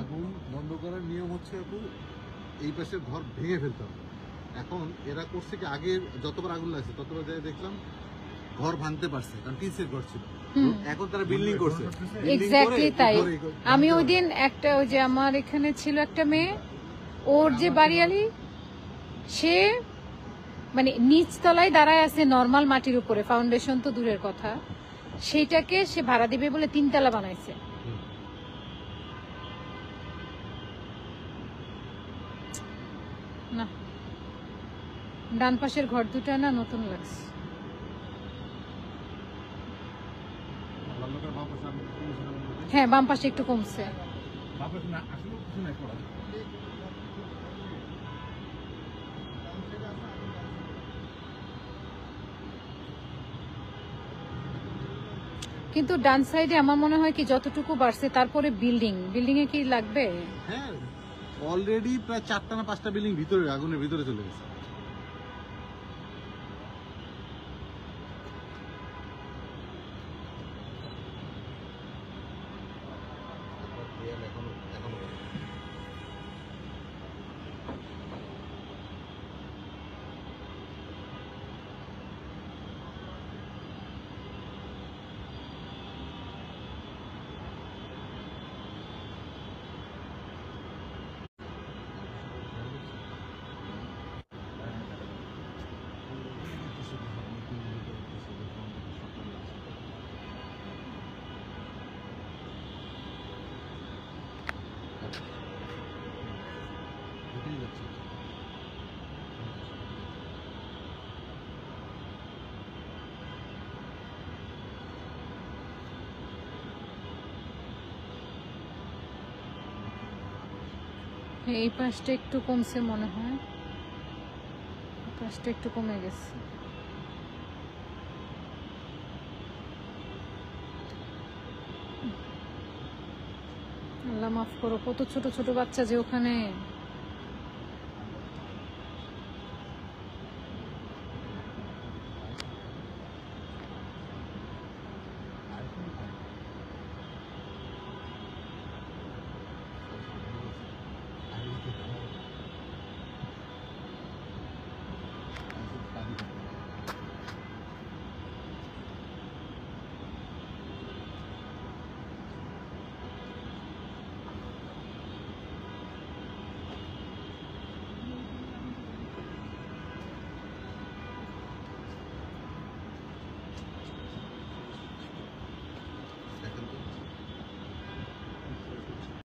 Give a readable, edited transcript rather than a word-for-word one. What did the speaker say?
আগুন বন্ধ করার নিয়ম হচ্ছে আপু এই পাশের ঘর ভেঙে ফেলতে হবে। এখন এরা করছে কি, আগে যতবার আগুন লাগছে ততবার যাই দেখলাম ঘর ভাঙতে পারছে, কারণ টিনের ঘর ছিল। এখন তারা বিল্ডিং করছে। এক্স্যাক্টলি তাই। আমি ওই দিন একটা, ওই যে আমার এখানে ছিল একটা মেয়ে, ওর যে বাড়িয়ালি, সে মানে নিচ তলায় দাঁড়ায় আছে নর্মাল মাটির উপরে, ফাউন্ডেশন তো দূরের কথা, সেইটাকে সে ভাড়া দিবে বলে 3 তলা বানাইছে। না, ডান পাশের ঘর দুটা না নতুন লাগছে। হ্যাঁ, বাম পাশে একটু কমছে। কিন্তু ডান সাইডে আমার মনে হয় কি যতটুকু বাড়ছে, তারপরে বিল্ডিং এ কি লাগবে? হ্যাঁ, অলরেডি প্রায় 4টা না 5টা বিল্ডিং ভিতরে আগুনের ভিতরে চলে গেছে। এই পাশটা একটু কমছে মনে হয়, পাশটা একটু কমে গেছে। আল্লাহ মাফ করো, কত ছোট ছোট বাচ্চা যে ওখানে।